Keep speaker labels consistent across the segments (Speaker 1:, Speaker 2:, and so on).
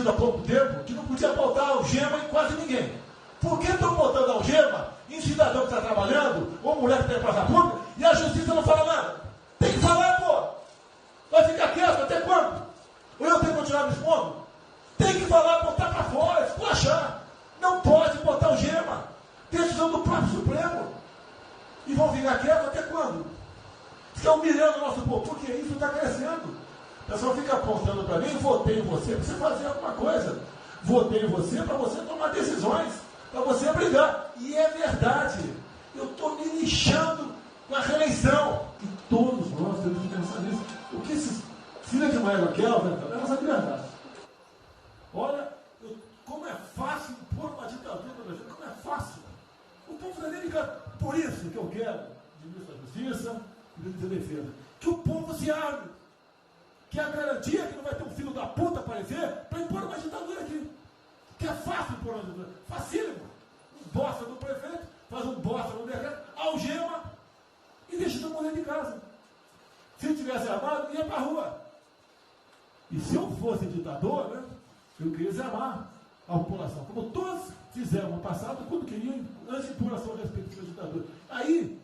Speaker 1: decidido há pouco tempo que não podia botar algema em quase ninguém. Por que estão botando algema em cidadão que está trabalhando, ou mulher que tem praça pública, e a justiça não fala nada? Tem que falar, pô! Vai ficar quieto até quando? Ou eu tenho que continuar me expondo? Tem que falar, botar para fora, esculachar. Não pode botar algema. Decisão do próprio Supremo. E vão ficar quietos até quando? Estão humilhando o nosso povo, porque isso está crescendo. O pessoal fica apontando para mim, votei em você para você fazer alguma coisa. Votei em você para você tomar decisões, para você brigar. E é verdade. Eu estou me lixando com a reeleição. E todos nós temos que pensar nisso. O que esses filhos de Maia querem, é a nossa liberdade. Olha, como é fácil pôr uma ditadura no Brasil, como é fácil. O povo da liga, por isso que eu quero, ministro da Justiça e ministro da Defesa, que o povo se arme, que é a garantia que não vai ter um filho da puta aparecer para impor uma ditadura aqui. Que é fácil impor uma ditadura, facílimo. Um bosta do prefeito, faz um bosta no decreto, algema e deixa todo mundo dentro de casa. Se tivesse armado, ia para a rua. E se eu fosse ditador, né, eu queria desarmar a população, como todos fizeram no passado, quando queriam, antes de impor a sua respectiva ditadura. Aí,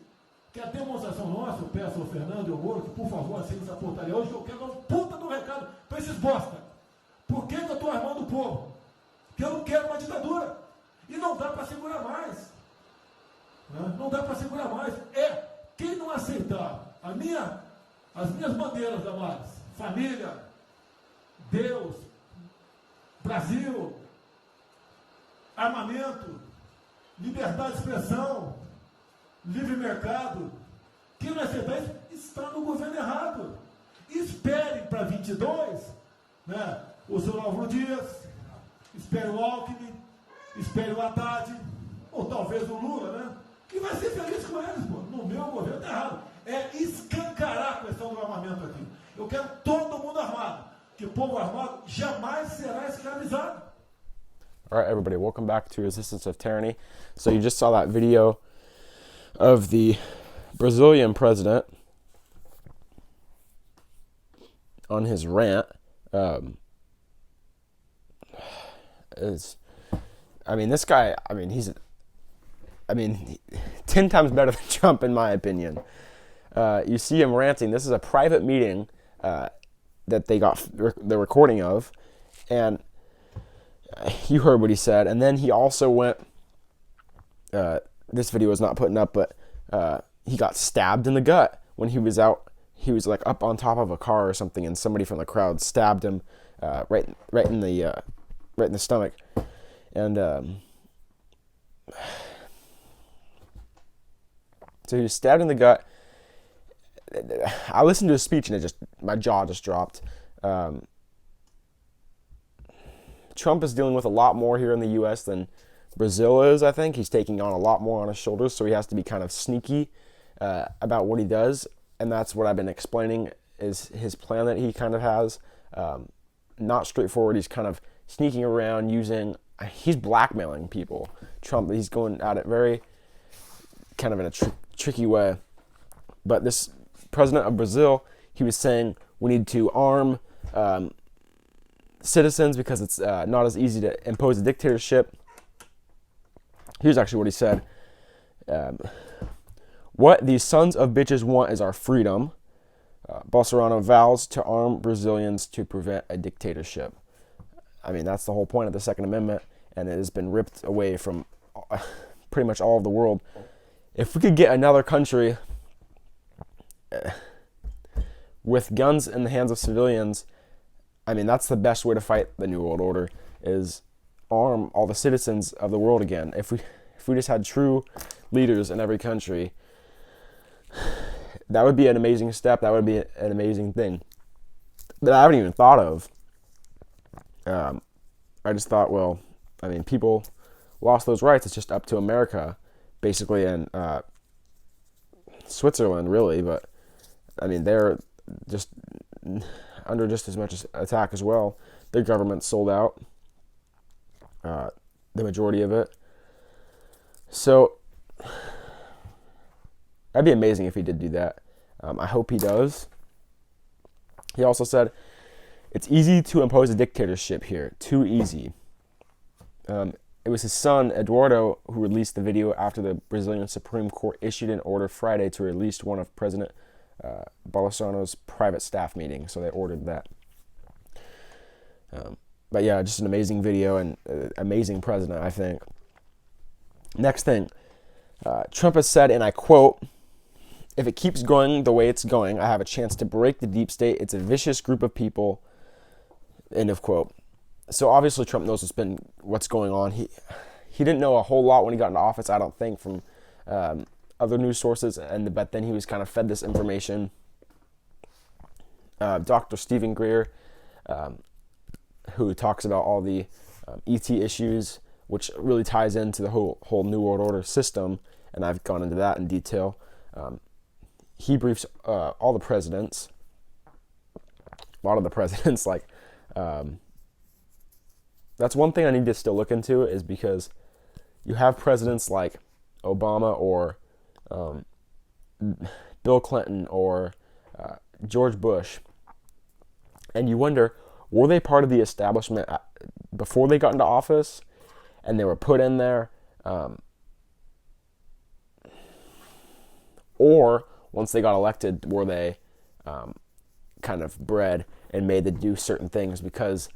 Speaker 1: que a demonstração nossa, eu peço ao Fernando e ao Moro, que por favor assine essa portaria hoje, que eu quero dar um puta do recado para esses bosta. Por que eu estou armando o povo? Porque eu não quero uma ditadura. E não dá para segurar mais. Né? Não dá para segurar mais. Quem não aceitar as minhas bandeiras, amados, família, Deus, Brasil, armamento, liberdade de expressão, livre mercado, quem não aceitar isso está no governo errado. Espere para 22, né, o seu Álvaro Dias, espere o Alckmin, espere o Haddad, ou talvez o Lula, né, que vai ser feliz com eles, pô. No meu governo está errado. É escancarar a questão do armamento aqui. Eu quero todo mundo armado, que o povo armado jamais será escravizado.
Speaker 2: All right, everybody, welcome back to Resistance of Tyranny. So you just saw that video of the Brazilian president on his rant. This guy, he's 10 times better than Trump, in my opinion. You see him ranting. This is a private meeting that they got the recording of, and you heard what he said. And then he also went, this video is not putting up, but he got stabbed in the gut when he was out. He was like up on top of a car or something, and somebody from the crowd stabbed him right in the stomach. And so he was stabbed in the gut. I listened to his speech and my jaw just dropped. Trump is dealing with a lot more here in the U.S. than Brazil is, I think. He's taking on a lot more on his shoulders, so he has to be kind of sneaky about what he does, and that's what I've been explaining is his plan that he kind of has. Not straightforward. He's kind of sneaking around he's blackmailing people. Trump, he's going at it very kind of in a tricky way. But this president of Brazil, he was saying we need to arm citizens because it's not as easy to impose a dictatorship. Here's actually what he said. What these sons of bitches want is our freedom. Bolsonaro vows to arm Brazilians to prevent a dictatorship. That's the whole point of the Second Amendment, and it has been ripped away from pretty much all of the world. If we could get another country with guns in the hands of civilians, that's the best way to fight the New World Order, is arm all the citizens of the world again. If we just had true leaders in every country, that would be an amazing step. That would be an amazing thing that I haven't even thought of. I just thought, people lost those rights. It's just up to America, basically, and Switzerland, really. But they're just under just as much attack as well. Their government sold out the majority of it. So that'd be amazing if he did do that. I hope he does. He also said It's easy to impose a dictatorship here. Too easy. It was his son, Eduardo, who released the video after the Brazilian Supreme Court issued an order Friday to release one of President Bolsonaro's private staff meetings. So they ordered that. But yeah, just an amazing video and amazing president, I think. Next thing, Trump has said, and I quote, "If it keeps going the way it's going, I have a chance to break the deep state. It's a vicious group of people." End of quote. So obviously Trump knows what's going on. He didn't know a whole lot when he got into office, I don't think, from other news sources, but then he was kind of fed this information. Dr. Stephen Greer, who talks about all the ET issues, which really ties into the whole New World Order system, and I've gone into that in detail. He briefs all the presidents, a lot of the presidents, like, that's one thing I need to still look into, is because you have presidents like Obama or Bill Clinton or George Bush, and you wonder, were they part of the establishment before they got into office and they were put in there, or once they got elected, were they kind of bred and made to do certain things? Because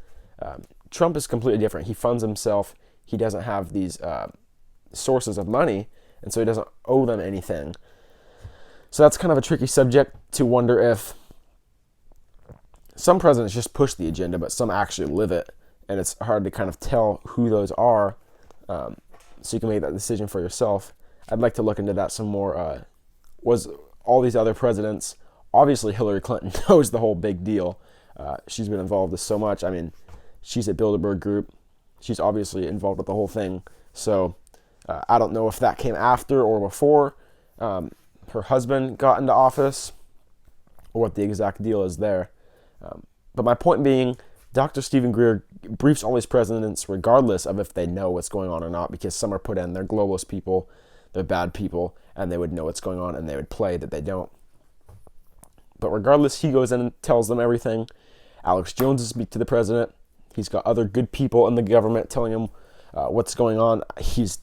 Speaker 2: Trump is completely different. He funds himself. He doesn't have these sources of money, and so he doesn't owe them anything. So that's kind of a tricky subject to wonder if some presidents just push the agenda, but some actually live it, and it's hard to kind of tell who those are, so you can make that decision for yourself. I'd like to look into that some more. Was all these other presidents, obviously Hillary Clinton knows the whole big deal. She's been involved with so much. I mean, she's at Bilderberg Group. She's obviously involved with the whole thing. So I don't know if that came after or before her husband got into office, or what the exact deal is there. But my point being, Dr. Stephen Greer briefs all these presidents regardless of if they know what's going on or not, because some are put in, they're globalist people, they're bad people, and they would know what's going on, and they would play that they don't. But regardless, he goes in and tells them everything. Alex Jones will speak to the president. He's got other good people in the government telling him what's going on. He's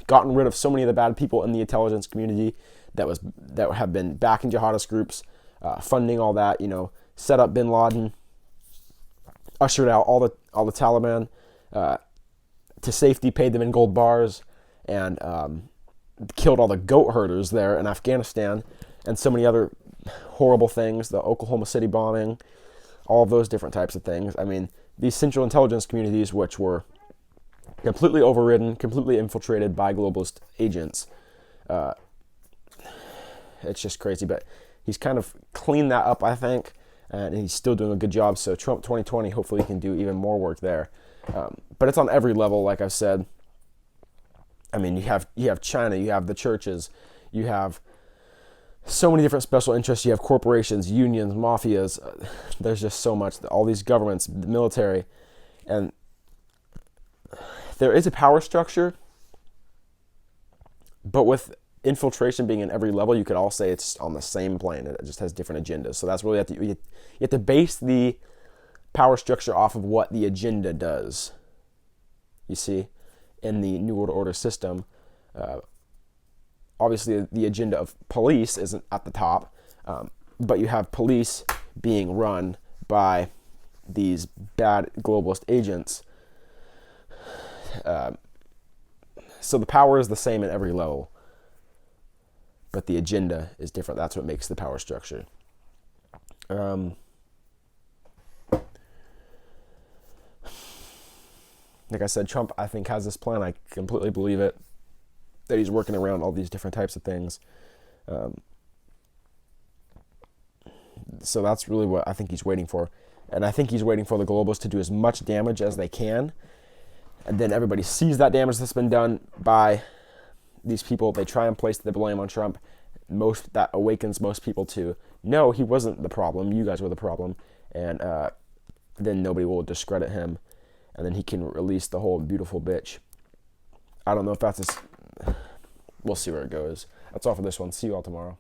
Speaker 2: gotten rid of so many of the bad people in the intelligence community that have been backing jihadist groups, funding all that, set up bin Laden, ushered out all the Taliban to safety, paid them in gold bars, and killed all the goat herders there in Afghanistan, and so many other horrible things, the Oklahoma City bombing, all of those different types of things. I mean, these central intelligence communities, which were completely overridden, completely infiltrated by globalist agents, it's just crazy. But he's kind of cleaned that up, I think, and he's still doing a good job. So Trump 2020, hopefully he can do even more work there. But it's on every level, like I've said. I mean, you have China, you have the churches, you have so many different special interests, you have corporations, unions, mafias. There's just so much. All these governments, the military, and there is a power structure, but with infiltration being in every level, you could all say it's on the same plane. It just has different agendas. So that's really you have to base the power structure off of what the agenda does. You see, in the New World Order system, obviously the agenda of police isn't at the top, but you have police being run by these bad globalist agents. So the power is the same at every level, but the agenda is different. That's what makes the power structure. Like I said, Trump, I think, has this plan. I completely believe it, that he's working around all these different types of things. So that's really what I think he's waiting for. And I think he's waiting for the globalists to do as much damage as they can. And then everybody sees that damage that's been done by these people. They try and place the blame on Trump. That awakens most people to, no, he wasn't the problem. You guys were the problem. And then nobody will discredit him. And then he can release the whole beautiful bitch. I don't know if that's we'll see where it goes. That's all for this one. See you all tomorrow.